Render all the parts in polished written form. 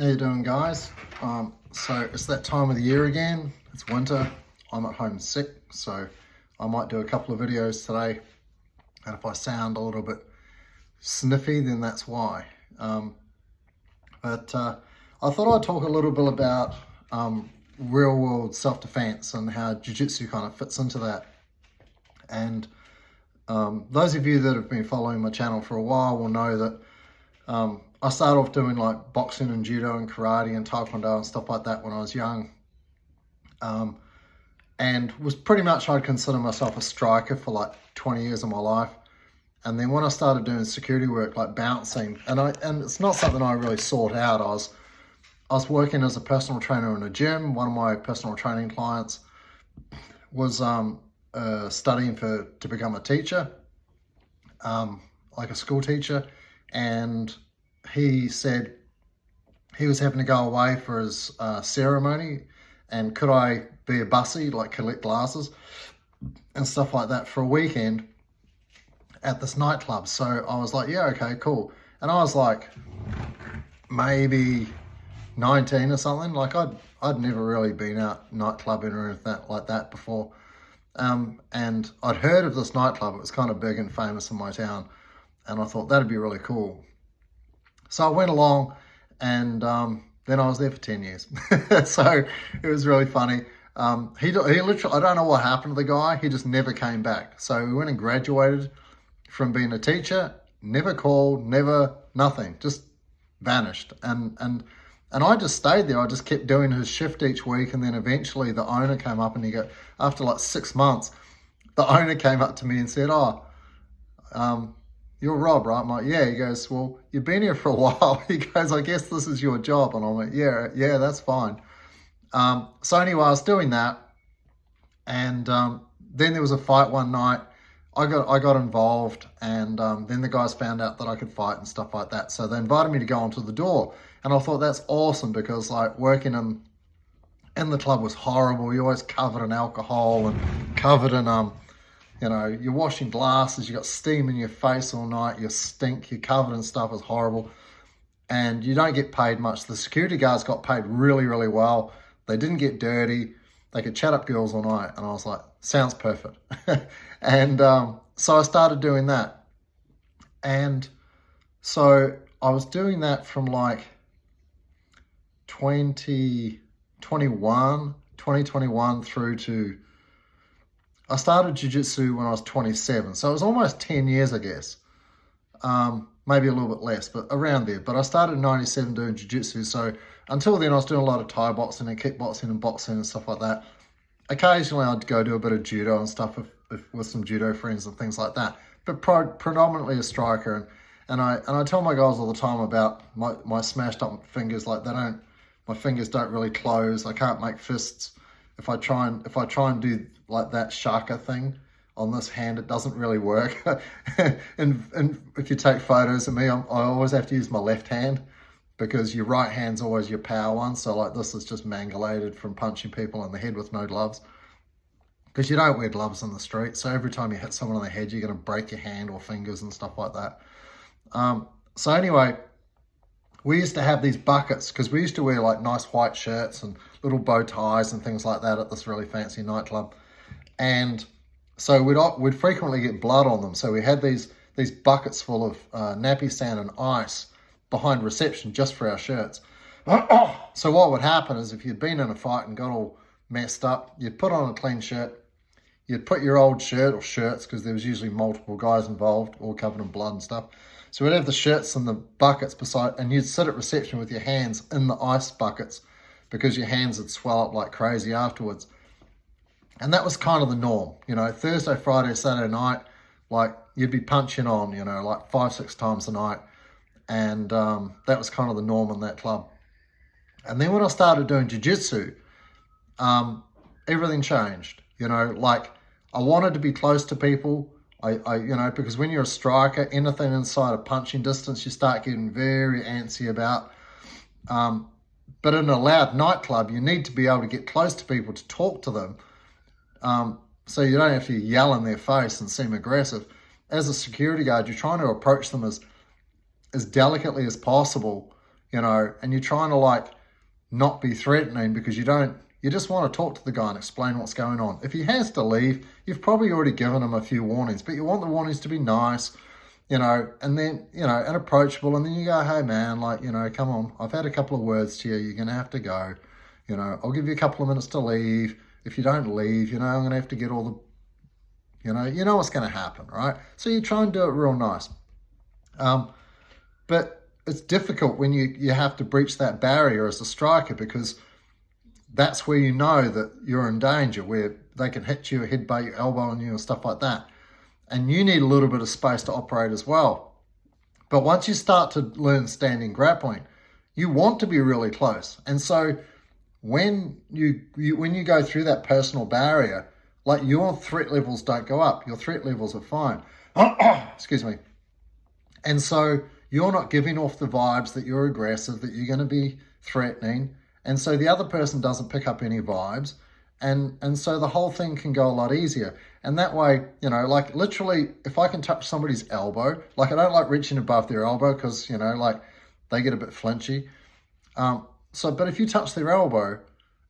How you doing, guys? So it's that time of the year again. It's winter. I'm at home sick, so I might do a couple of videos today. And if I sound a little bit sniffy, then that's why. But I thought I'd talk a little bit about real-world self-defense and how Jiu Jitsu kind of fits into that. And those of you that have been following my channel for a while will know that I started off doing like boxing and judo and karate and taekwondo and stuff like that when I was young. And was pretty much, I'd consider myself a striker for like 20 years of my life. And then when I started doing security work, like bouncing, and it's not something I really sought out. I was working as a personal trainer in a gym. One of my personal training clients was studying to become a teacher, like a school teacher. And he said he was having to go away for his ceremony, and could I be a bussy, like collect glasses and stuff like that for a weekend at this nightclub. So I was like, yeah, okay, cool. And I was like maybe 19 or something. Like I'd never really been out nightclubbing or anything like that before. And I'd heard of this nightclub. It was kind of big and famous in my town. And I thought that'd be really cool. So I went along, and then I was there for 10 years. So it was really funny. He literally, I don't know what happened to the guy. He just never came back. So we went and graduated from being a teacher, never called, never, nothing, just vanished. And I just stayed there. I just kept doing his shift each week. And then eventually the owner came up, and after like 6 months, the owner came up to me and said, you're Rob, right? I'm like, yeah. He goes, well, you've been here for a while. He goes, I guess this is your job. And I'm like, yeah, that's fine. So anyway, I was doing that. And then there was a fight one night. I got involved, and then the guys found out that I could fight and stuff like that. So they invited me to go onto the door. And I thought that's awesome, because like working in the club was horrible. You're always covered in alcohol and covered in you're washing glasses, you got steam in your face all night, you stink, you're covered in stuff, it's horrible. And you don't get paid much. The security guards got paid really, really well. They didn't get dirty. They could chat up girls all night. And I was like, sounds perfect. And so I started doing that. And so I was doing that from like 2021 through to, I started Jiu Jitsu when I was 27. So it was almost 10 years, I guess. Maybe a little bit less, but around there. But I started in 97 doing Jiu Jitsu. So until then, I was doing a lot of Thai boxing and kickboxing and boxing and stuff like that. Occasionally, I'd go do a bit of judo and stuff with some judo friends and things like that. But predominantly a striker. And I tell my guys all the time about my smashed up fingers. Like my fingers don't really close. I can't make fists. If I try and do like that shaka thing on this hand, it doesn't really work. and if you take photos of me, I always have to use my left hand, because your right hand's always your power one. So like this is just mangulated from punching people in the head with no gloves, because you don't wear gloves in the street. So every time you hit someone on the head, you're going to break your hand or fingers and stuff like that. So anyway, we used to have these buckets, because we used to wear like nice white shirts and little bow ties and things like that at this really fancy nightclub. And so we'd frequently get blood on them. So we had these buckets full of nappy sand and ice behind reception just for our shirts. So what would happen is, if you'd been in a fight and got all messed up, you'd put on a clean shirt, you'd put your old shirt or shirts, because there was usually multiple guys involved, all covered in blood and stuff. So we'd have the shirts and the buckets beside, and you'd sit at reception with your hands in the ice buckets, because your hands would swell up like crazy afterwards. And that was kind of the norm. Thursday, Friday, Saturday night, like you'd be punching on, like 5-6 times a night. And that was kind of the norm in that club. And then when I started doing Jiu Jitsu, everything changed. Like I wanted to be close to people. Because when you're a striker, anything inside a punching distance, you start getting very antsy about. But in a loud nightclub, you need to be able to get close to people to talk to them. So you don't have to yell in their face and seem aggressive. As a security guard, you're trying to approach them as delicately as possible and you're trying to like not be threatening because you just want to talk to the guy and explain what's going on. If he has to leave, you've probably already given him a few warnings, but you want the warnings to be nice, and then, and approachable. And then you go, hey man, like, come on, I've had a couple of words to you. You're going to have to go, I'll give you a couple of minutes to leave. If you don't leave, I'm going to have to get all the, you know what's going to happen, right? So you try and do it real nice. But it's difficult when you have to breach that barrier as a striker, because that's where you know that you're in danger, where they can hit you, headbutt you, elbow on you and stuff like that. And you need a little bit of space to operate as well. But once you start to learn standing grappling, you want to be really close. And so when you go through that personal barrier, like, your threat levels don't go up. Your threat levels are fine. Excuse me. And so you're not giving off the vibes that you're aggressive, that you're going to be threatening. And so the other person doesn't pick up any vibes. And so the whole thing can go a lot easier. And that way, like, literally, if I can touch somebody's elbow, like, I don't like reaching above their elbow because, like, they get a bit flinchy. But if you touch their elbow,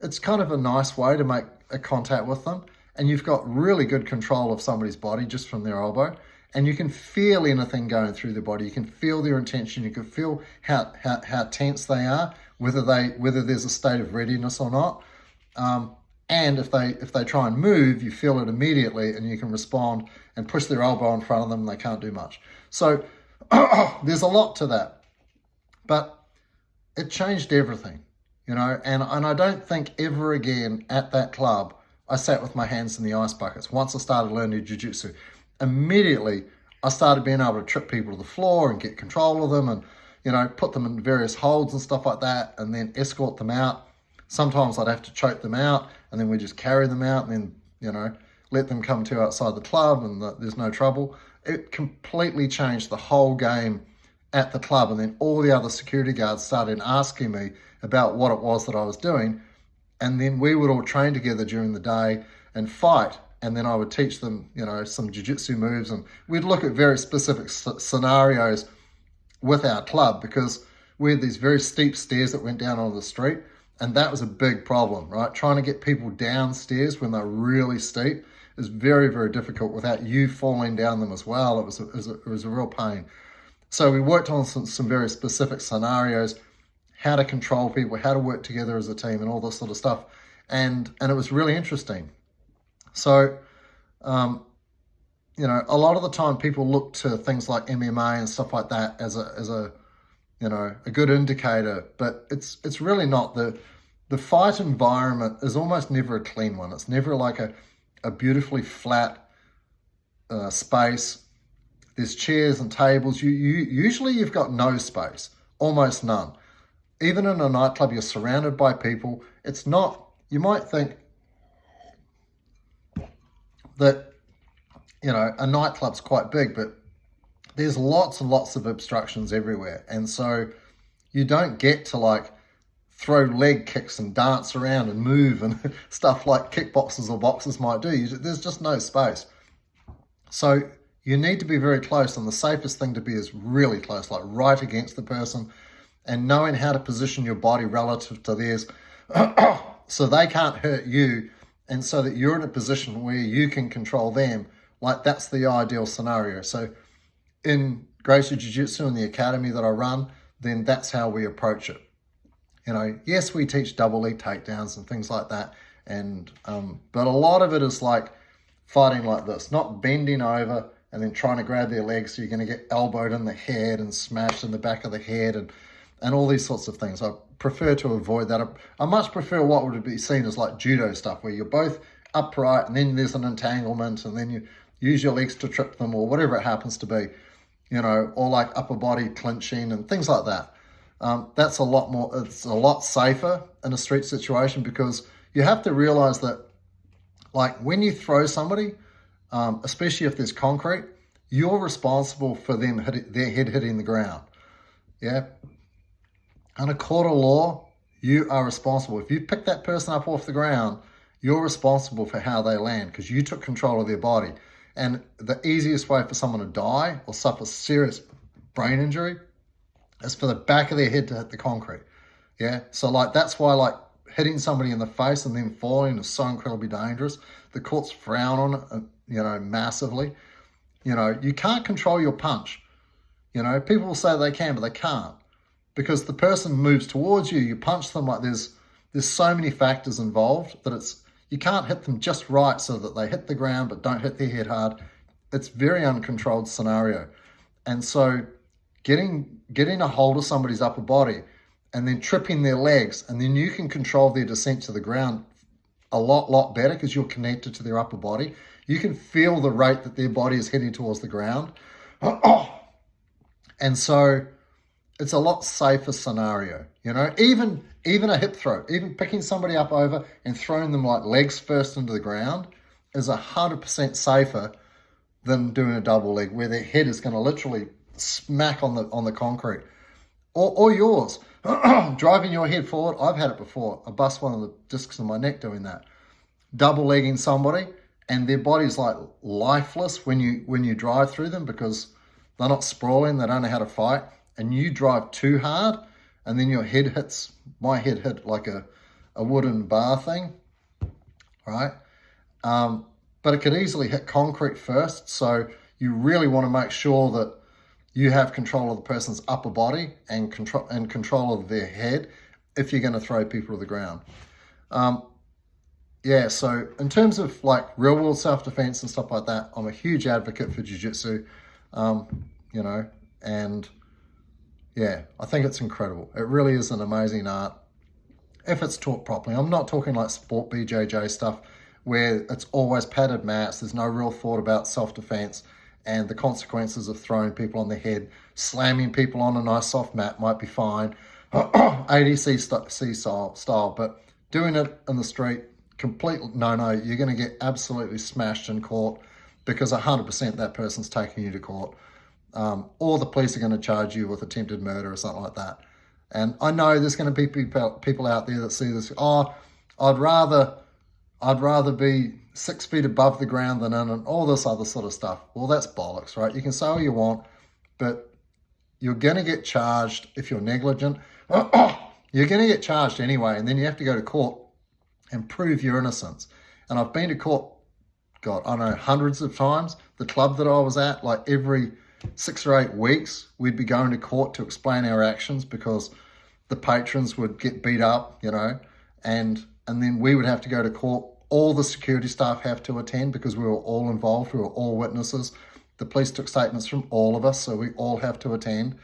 it's kind of a nice way to make a contact with them. And you've got really good control of somebody's body just from their elbow. And you can feel anything going through their body. You can feel their intention. You can feel how tense they are, whether there's a state of readiness or not. And if they try and move, you feel it immediately, and you can respond and push their elbow in front of them, and they can't do much. So there's a lot to that. But it changed everything, and I don't think ever again at that club I sat with my hands in the ice buckets. Once I started learning Jiu Jitsu, immediately I started being able to trip people to the floor and get control of them, and put them in various holds and stuff like that, and then escort them out. Sometimes I'd have to choke them out, and then we just carry them out, and then let them come to outside the club, and there's no trouble. It completely changed the whole game at the club. And then all the other security guards started asking me about what it was that I was doing. And then we would all train together during the day and fight. And then I would teach them, some jiu-jitsu moves. And we'd look at very specific scenarios with our club, because we had these very steep stairs that went down onto the street. And that was a big problem, right? Trying to get people downstairs when they're really steep is very, very difficult without you falling down them as well. It was a real pain. So we worked on some very specific scenarios, how to control people, how to work together as a team, and all this sort of stuff. And it was really interesting. So, a lot of the time people look to things like MMA and stuff like that as a good indicator, but it's really not. The fight environment is almost never a clean one. It's never like a beautifully flat space. There's chairs and tables. Usually you've got no space, almost none. Even in a nightclub, you're surrounded by people. It's not, you might think that, a nightclub's quite big, but there's lots and lots of obstructions everywhere. And so you don't get to like throw leg kicks and dance around and move and stuff like kickboxers or boxers might do. There's just no space. So you need to be very close, and the safest thing to be is really close, like right against the person, and knowing how to position your body relative to theirs so they can't hurt you, and so that you're in a position where you can control them. Like, that's the ideal scenario. So in Gracie Jiu-Jitsu in the academy that I run, then that's how we approach it. Yes, we teach double leg takedowns and things like that, and but a lot of it is like fighting like this, not bending over and then trying to grab their legs, so you're going to get elbowed in the head and smashed in the back of the head and all these sorts of things. I prefer to avoid that. I much prefer what would be seen as like judo stuff, where you're both upright and then there's an entanglement and then you use your legs to trip them, or whatever it happens to be, or like upper body clinching and things like that. That's a lot more, it's a lot safer in a street situation, because you have to realize that, like, when you throw somebody, especially if there's concrete, you're responsible for their head hitting the ground. Yeah. In a court of law, you are responsible. If you pick that person up off the ground, you're responsible for how they land, because you took control of their body. And the easiest way for someone to die or suffer serious brain injury is for the back of their head to hit the concrete. Yeah, so like that's why like hitting somebody in the face and then falling is so incredibly dangerous. The courts frown on it, massively. You can't control your punch. People will say they can, but they can't, because the person moves towards you. You punch them, like there's so many factors involved that you can't hit them just right so that they hit the ground but don't hit their head hard. It's very uncontrolled scenario, and so getting a hold of somebody's upper body and then tripping their legs, and then you can control their descent to the ground a lot better because you're connected to their upper body. You can feel the rate that their body is heading towards the ground. And so it's a lot safer scenario, even a hip throw, even picking somebody up over and throwing them like legs first into the ground is 100% safer than doing a double leg where their head is going to literally smack on the concrete. Or yours, driving your head forward. I've had it before. I bust one of the discs in my neck doing that. Double legging somebody and their body's like lifeless when you drive through them because they're not sprawling, they don't know how to fight, and you drive too hard and then your head hits, my head hit like a wooden bar thing, right? But it could easily hit concrete first, so you really want to make sure that you have control of the person's upper body and control of their head if you're going to throw people to the ground. So in terms of like real world self-defense and stuff like that, I'm a huge advocate for Jiu Jitsu, and yeah, I think it's incredible. It really is an amazing art if it's taught properly. I'm not talking like sport BJJ stuff where it's always padded mats, there's no real thought about self-defense and the consequences of throwing people on the head. Slamming people on a nice soft mat might be fine, ADC style, but doing it in the street, complete no, you're going to get absolutely smashed in court because 100% that person's taking you to court. Or the police are going to charge you with attempted murder or something like that. And I know there's going to be people out there that see this, I'd rather be 6 feet above the ground than in, and all this other sort of stuff. Well, that's bollocks, right? You can say all you want, but you're going to get charged if you're negligent. You're going to get charged anyway, and then you have to go to court and prove your innocence. And I've been to court, God, I know, hundreds of times. The club that I was at, like every 6 or 8 weeks, we'd be going to court to explain our actions because the patrons would get beat up, and then we would have to go to court. All the security staff have to attend because we were all involved. We were all witnesses. The police took statements from all of us, so we all have to attend.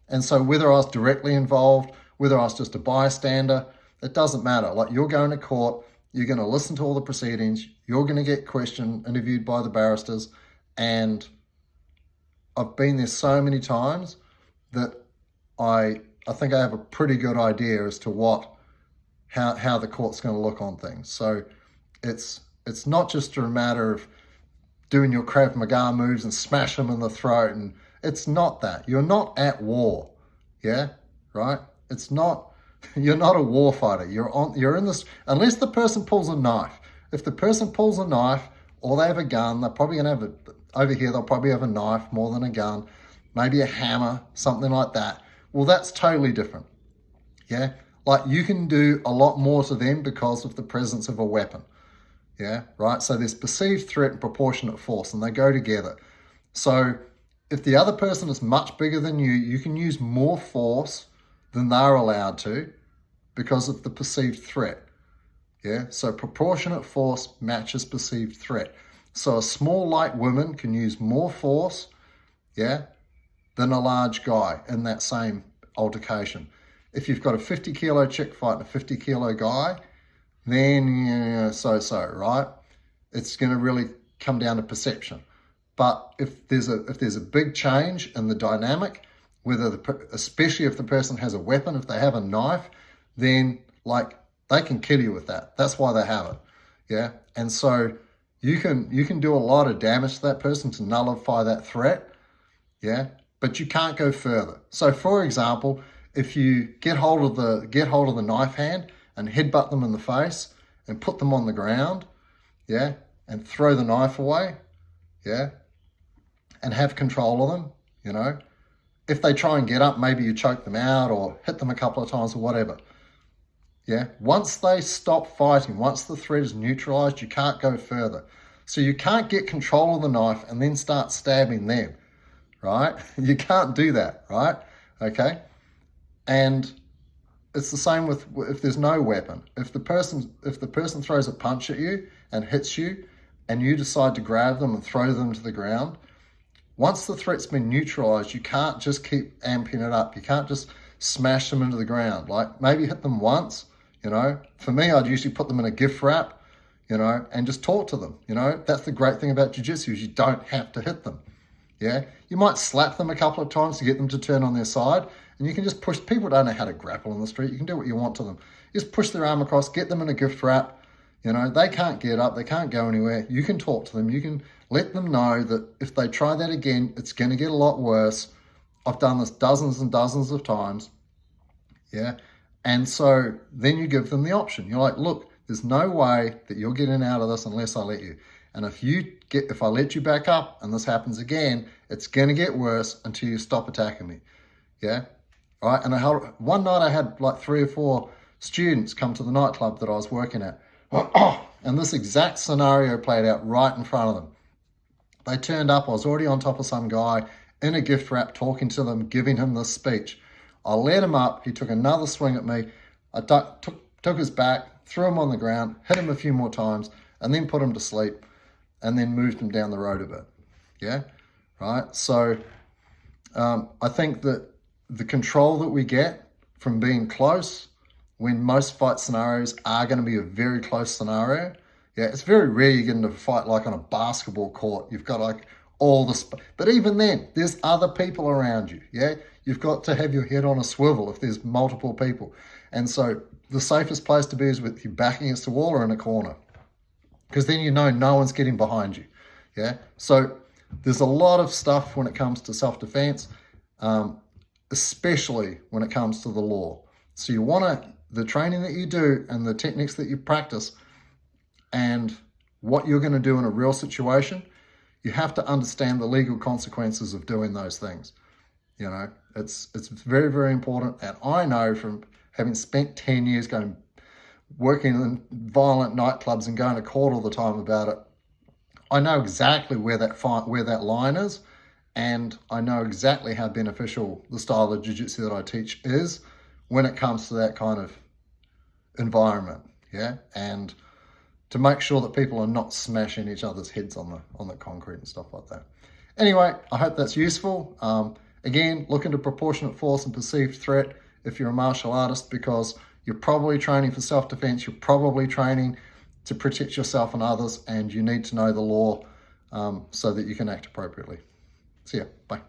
And so whether I was directly involved, whether I was just a bystander, it doesn't matter. Like, you're going to court, you're going to listen to all the proceedings, you're going to get interviewed by the barristers, and I've been there so many times that I think I have a pretty good idea as to how the court's going to look on things. So it's not just a matter of doing your Krav Maga moves and smash them in the throat, and it's not that. You're not at war, yeah, right? It's not. You're not a war fighter. You're in this, unless the person pulls a knife. If the person pulls a knife or they have a gun, they're probably going to have over here, they'll probably have a knife more than a gun, maybe a hammer, something like that. Well, that's totally different, yeah? Like, you can do a lot more to them because of the presence of a weapon, yeah, right? So there's perceived threat and proportionate force, and they go together. So if the other person is much bigger than you, you can use more force than they're allowed to because of the perceived threat, yeah? So proportionate force matches perceived threat. So a small, light woman can use more force, yeah, than a large guy in that same altercation. If you've got a 50-kilo chick fighting a 50-kilo guy, then right? It's going to really come down to perception. But if there's a big change in the dynamic, especially if the person has a weapon, if they have a knife, then like they can kill you with that. That's why they have it, yeah. And so you can do a lot of damage to that person to nullify that threat, yeah. But you can't go further. So, for example, if you get hold of the knife hand and headbutt them in the face and put them on the ground, yeah, and throw the knife away, yeah, and have control of them, if they try and get up, maybe you choke them out or hit them a couple of times or whatever. Yeah, once they stop fighting, once the threat is neutralized, you can't go further. So you can't get control of the knife and then start stabbing them, right? You can't do that, right? Okay. And it's the same with if there's no weapon. If the person throws a punch at you and hits you and you decide to grab them and throw them to the ground, once the threat's been neutralized, you can't just keep amping it up. You can't just smash them into the ground. Like maybe hit them once, you know. For me, I'd usually put them in a gift wrap, you know, and just talk to them, you know. That's the great thing about jiu-jitsu is you don't have to hit them. Yeah, you might slap them a couple of times to get them to turn on their side, and you can just push. People don't know how to grapple in the street. You can do what you want to them. Just push their arm across, get them in a gift wrap. You know, they can't get up, they can't go anywhere. You can talk to them. You can let them know that if they try that again, it's going to get a lot worse. I've done this dozens and dozens of times. Yeah, and so then you give them the option. You're like, look, there's no way that you're getting out of this unless I let you. And if I let you back up and this happens again, it's going to get worse until you stop attacking me. Yeah. All right. And one night I had like 3 or 4 students come to the nightclub that I was working at. And this exact scenario played out right in front of them. They turned up. I was already on top of some guy in a gift wrap, talking to them, giving him this speech. I let him up. He took another swing at me. I took his back, threw him on the ground, hit him a few more times, and then put him to sleep. And then moved them down the road a bit. Yeah, right? So I think that the control that we get from being close, when most fight scenarios are going to be a very close scenario, yeah, it's very rare you get into a fight like on a basketball court. You've got like all the but even then, there's other people around you, yeah? You've got to have your head on a swivel if there's multiple people. And so the safest place to be is with you backing against the wall or in a corner, because then you know no one's getting behind you. Yeah. So there's a lot of stuff when it comes to self-defense, especially when it comes to the law. So you want the training that you do and the techniques that you practice and what you're going to do in a real situation, you have to understand the legal consequences of doing those things. You know, it's very, very important. And I know from having spent 10 years working in violent nightclubs and going to court all the time about it, I know exactly where that line is, and I know exactly how beneficial the style of jiu-jitsu that I teach is when it comes to that kind of environment. Yeah, and to make sure that people are not smashing each other's heads on the concrete and stuff like that. Anyway, I hope that's useful. Again, look into proportionate force and perceived threat if you're a martial artist, because you're probably training for self-defense. You're probably training to protect yourself and others, and you need to know the law so that you can act appropriately. See ya. Bye.